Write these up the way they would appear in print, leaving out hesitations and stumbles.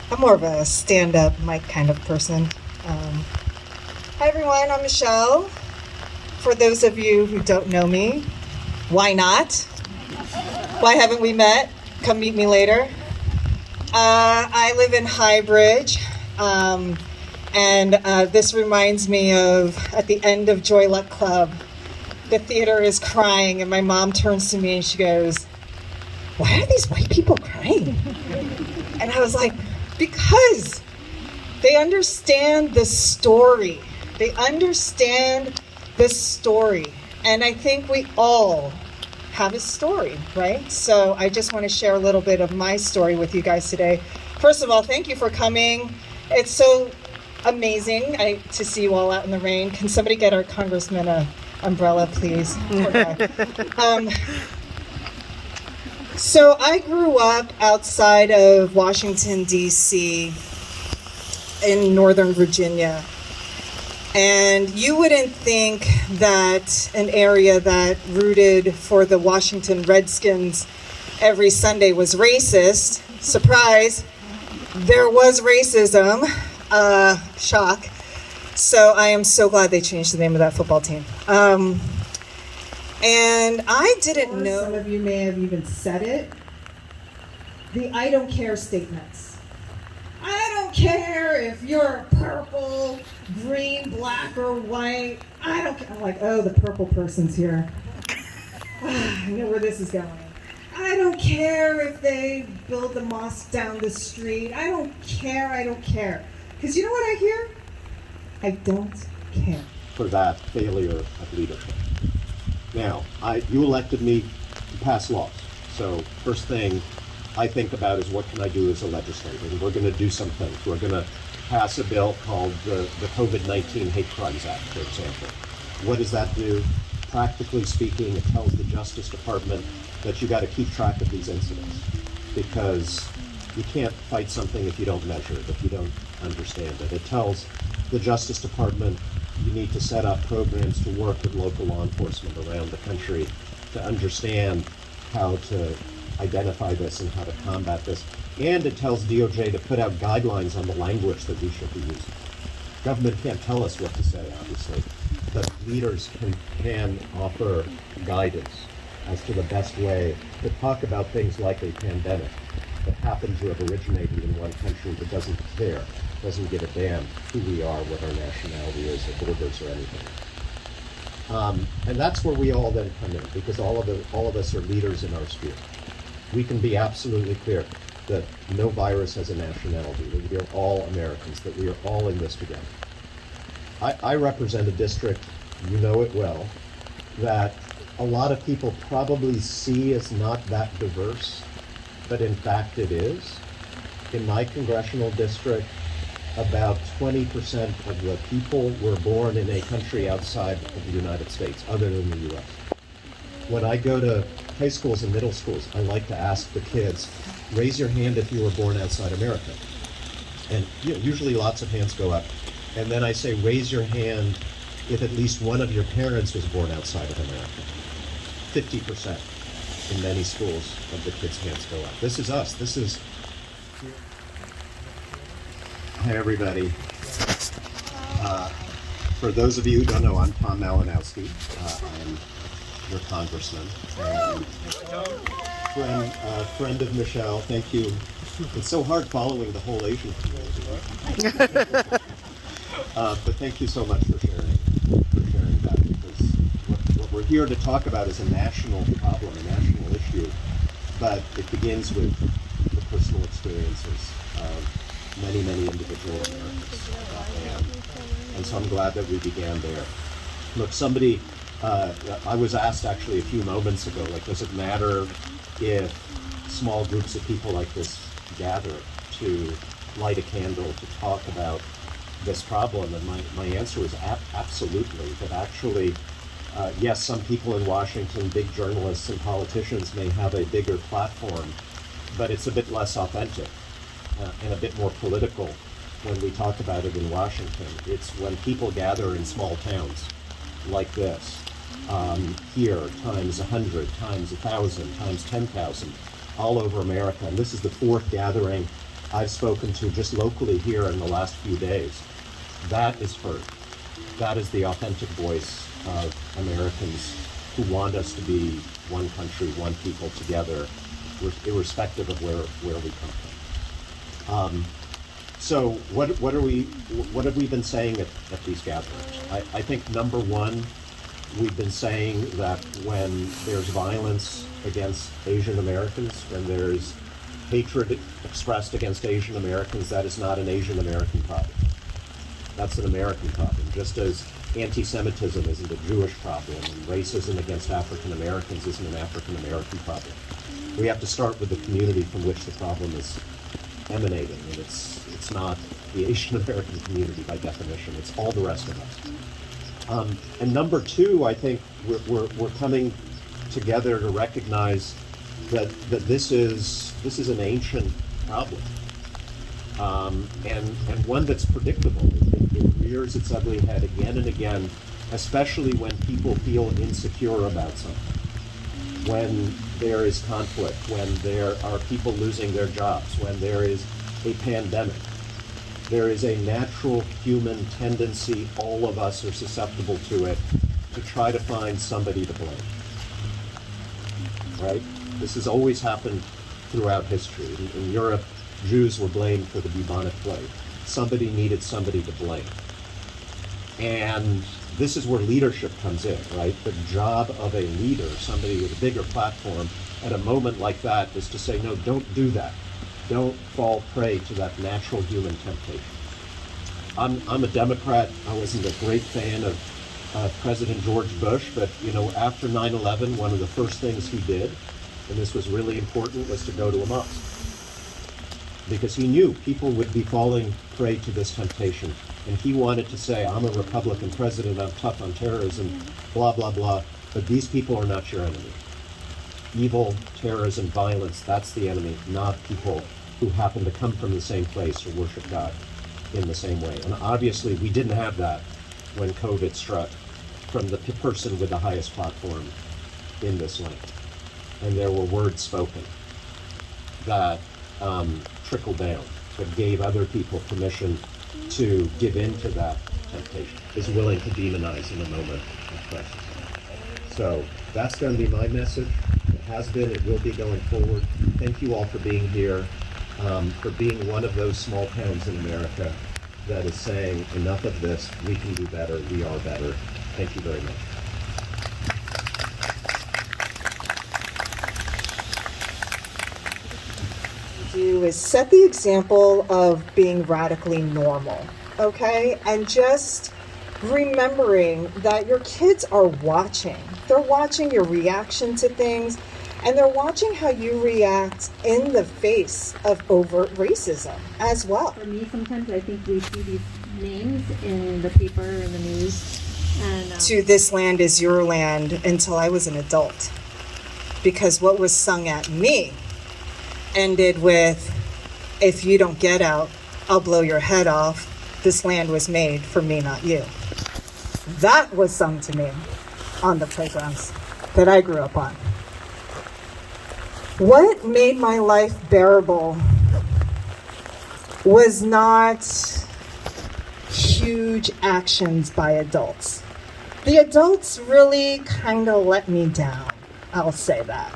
I'm more of a stand-up mic kind of person. Hi everyone, I'm Michelle. For those of you who don't know me, why not? Why haven't we met? Come meet me later. I live in Highbridge, and this reminds me of at the end of Joy Luck Club, the theater is crying and my mom turns to me and she goes, "Why are these white people crying?" And I was like, because they understand the story. They understand the story. And I think we all have a story, right? So I just want to share a little bit of my story with you guys today. First of all, thank you for coming. It's so amazing to see you all out in the rain. Can somebody get our congressman an umbrella, please? Poor guy. So I grew up outside of Washington, D.C., in Northern Virginia. And you wouldn't think that an area that rooted for the Washington Redskins every Sunday was racist. Surprise, there was racism. Shock. So I am so glad they changed the name of that football team. And I didn't know, some of you may have even said it, the I don't care statements. I don't care if you're purple, green, black, or white. I don't care. I'm like, oh, the purple person's here. I know where this is going. I don't care if they build the mosque down the street. I don't care. Because you know what I hear? I don't care. For that failure of leadership. Now, you elected me to pass laws. So first thing I think about is what can I do as a legislator? And we're going to do some things. We're going to pass a bill called the COVID-19 Hate Crimes Act, for example. What does that do? Practically speaking, it tells the Justice Department that you got to keep track of these incidents because you can't fight something if you don't measure it, if you don't understand it. It tells the Justice Department you need to set up programs to work with local law enforcement around the country to understand how to identify this and how to combat this. And it tells DOJ to put out guidelines on the language that we should be using. Government can't tell us what to say, obviously, but leaders can offer guidance as to the best way to talk about things like a pandemic that happened to have originated in one country that doesn't care, doesn't give a damn who we are, what our nationality is, or borders, or anything. And that's where we all then come in, because all of us are leaders in our sphere. We can be absolutely clear that no virus has a nationality, that we are all Americans, that we are all in this together. I represent a district, you know it well, that a lot of people probably see as not that diverse, but in fact it is. In my congressional district, about 20% of the people were born in a country outside of the United States, other than the U.S. When I go to high schools and middle schools, I like to ask the kids, raise your hand if you were born outside America. And usually lots of hands go up. And then I say, raise your hand if at least one of your parents was born outside of America. 50% in many schools of the kids' hands go up. This is us. This is... Hi, everybody. For those of you who don't know, I'm Tom Malinowski. I'm your congressman and friend of Michelle. Thank you. It's so hard following the whole Asian community. But thank you so much for sharing that, because what we're here to talk about is a national problem, a national issue, but it begins with the personal experiences of many, many individual Americans. And so I'm glad that we began there. Look, I was asked actually a few moments ago, like, does it matter if small groups of people like this gather to light a candle to talk about this problem? And my answer is absolutely. That actually, yes, some people in Washington, big journalists and politicians may have a bigger platform, but it's a bit less authentic and a bit more political when we talk about it in Washington. It's when people gather in small towns like this, here, times 100, times 1,000, times 10,000, all over America. And this is the fourth gathering I've spoken to just locally here in the last few days, that is heard. That is the authentic voice of Americans who want us to be one country, one people together, irrespective of where we come from. So what have we been saying at these gatherings? I think number one, we've been saying that when there's violence against Asian Americans, when there's hatred expressed against Asian Americans, that is not an Asian American problem. That's an American problem. Just as anti-Semitism isn't a Jewish problem, and racism against African Americans isn't an African American problem. We have to start with the community from which the problem is emanating, and it's not the Asian American community by definition. It's all the rest of us. And number two, I think we're coming together to recognize that this is an ancient problem, and one that's predictable. It rears its ugly head again and again, especially when people feel insecure about something, when there is conflict, when there are people losing their jobs, when there is a pandemic. There is a natural human tendency, all of us are susceptible to it, to try to find somebody to blame. Right? This has always happened throughout history. In Europe, Jews were blamed for the bubonic plague. Somebody needed somebody to blame. And this is where leadership comes in, right? The job of a leader, somebody with a bigger platform, at a moment like that is to say, no, don't do that. Don't fall prey to that natural human temptation. I'm a Democrat. I wasn't a great fan of President George Bush, but after 9/11, one of the first things he did, and this was really important, was to go to a mosque. Because he knew people would be falling prey to this temptation. And he wanted to say, I'm a Republican president, I'm tough on terrorism, blah, blah, blah. But these people are not your enemy. Evil, terrorism, violence, that's the enemy, not people who happen to come from the same place or worship God in the same way. And obviously, we didn't have that when COVID struck from the person with the highest platform in this land. And there were words spoken that trickled down, that gave other people permission to give in to that temptation, is willing to demonize in a moment of crisis. So that's going to be my message. It has been, it will be going forward. Thank you all for being here, for being one of those small towns in America that is saying, enough of this, we can do better, we are better. Thank you very much. Do is set the example of being radically normal, okay? And just remembering that your kids are watching. They're watching your reaction to things, and they're watching how you react in the face of overt racism as well. For me, sometimes I think we see these names in the paper and the news. And To this land is your land until I was an adult. Because what was sung at me ended with, if you don't get out, I'll blow your head off. This land was made for me, not you. That was sung to me on the playgrounds that I grew up on. What made my life bearable was not huge actions by adults. The adults really kind of let me down, I'll say that.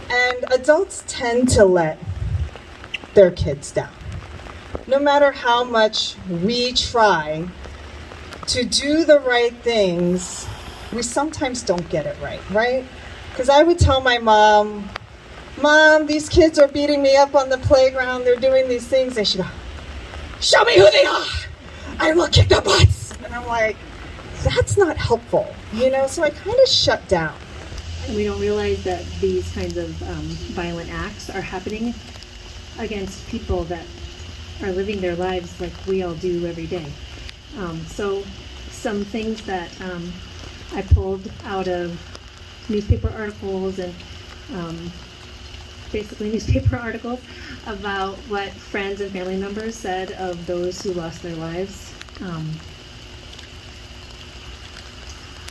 And adults tend to let their kids down. No matter how much we try to do the right things, we sometimes don't get it right? Because I would tell my mom, these kids are beating me up on the playground, they're doing these things, and she'd go, show me who they are, I will kick their butts. And I'm like, that's not helpful, so I kind of shut down. And we don't realize that these kinds of violent acts are happening against people that are living their lives like we all do every day. So some things that I pulled out of newspaper articles and basically newspaper articles about what friends and family members said of those who lost their lives.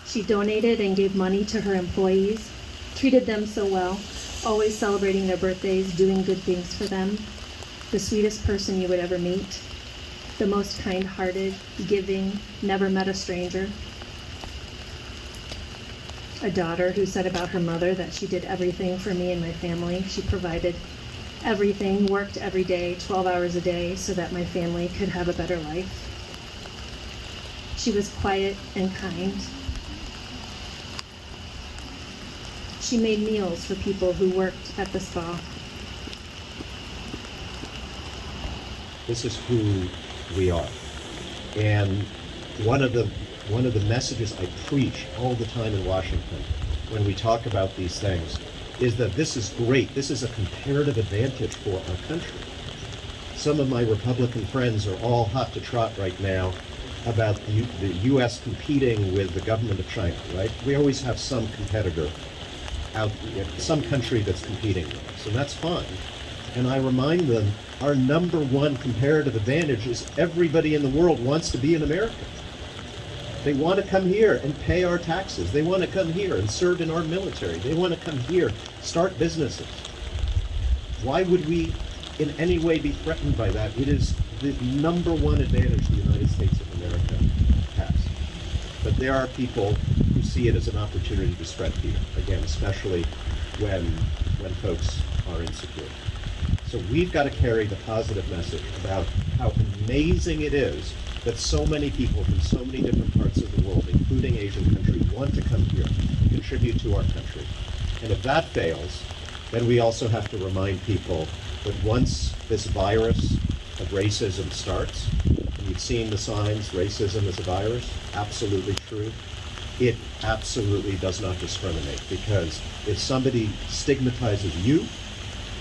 She donated and gave money to her employees, treated them so well, always celebrating their birthdays, doing good things for them. the sweetest person you would ever meet, the most kind-hearted, giving, never met a stranger. A daughter who said about her mother that she did everything for me and my family. She provided everything, worked every day, 12 hours a day, so that my family could have a better life. She was quiet and kind. She made meals for people who worked at the spa. This is who we are. And one of the messages I preach all the time in Washington when we talk about these things is that this is great. This is a comparative advantage for our country. Some of my Republican friends are all hot to trot right now about the U.S. competing with the government of China, right? We always have some competitor out, some country that's competing with us, and that's fine. And I remind them, our number one comparative advantage is everybody in the world wants to be an American. They want to come here and pay our taxes. They want to come here and serve in our military. They want to come here, start businesses. Why would we in any way be threatened by that? It is the number one advantage the United States of America has. But there are people who see it as an opportunity to spread fear, again, especially when folks are insecure. So we've got to carry the positive message about how amazing it is that so many people from so many different parts of the world, including Asian countries, want to come here, contribute to our country. And if that fails, then we also have to remind people that once this virus of racism starts, and you've seen the signs, racism is a virus, absolutely true, it absolutely does not discriminate, because if somebody stigmatizes you,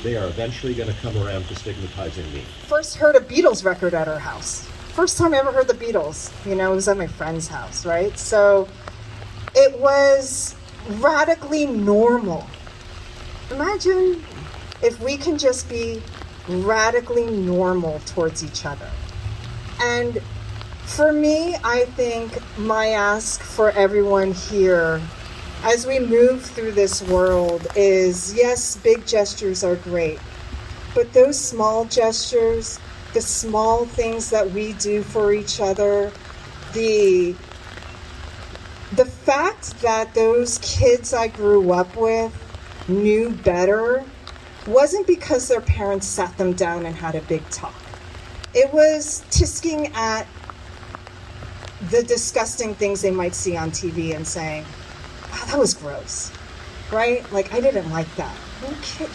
they are eventually going to come around to stigmatizing me. First heard a Beatles record at our house. First time I ever heard the Beatles, it was at my friend's house, right? So it was radically normal. Imagine if we can just be radically normal towards each other. And for me, I think my ask for everyone here as we move through this world is, yes, big gestures are great, but those small gestures, the small things that we do for each other, the fact that those kids I grew up with knew better wasn't because their parents sat them down and had a big talk. It was tisking at the disgusting things they might see on TV and saying, wow, that was gross, right? Like, I didn't like that.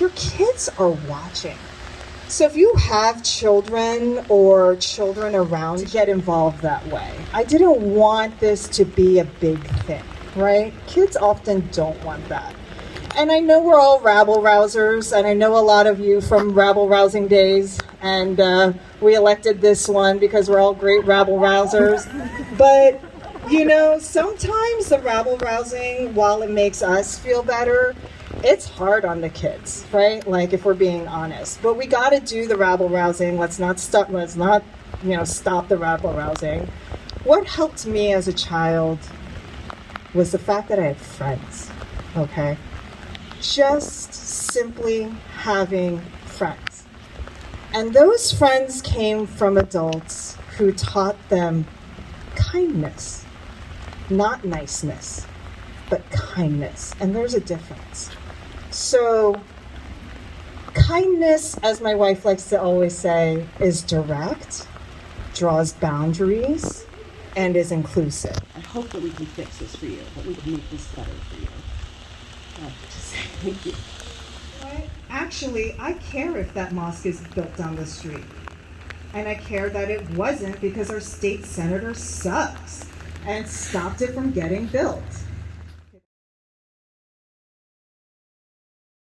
Your kids are watching. So if you have children or children around, get involved that way. I didn't want this to be a big thing, right? Kids often don't want that. And I know we're all rabble-rousers, and I know a lot of you from rabble-rousing days, and we elected this one because we're all great rabble-rousers. But, sometimes the rabble-rousing, while it makes us feel better, it's hard on the kids, right? Like, if we're being honest. But we got to do the rabble-rousing. Let's not stop the rabble-rousing. What helped me as a child was the fact that I had friends, okay? Just simply having friends. And those friends came from adults who taught them kindness, not niceness, but kindness. And there's a difference. So kindness, as my wife likes to always say, is direct, draws boundaries, and is inclusive. I hope that we can fix this for you, that we can make this better for you. Just say thank you. Actually, I care if that mosque is built down the street. And I care that it wasn't because our state senator sucks and stopped it from getting built.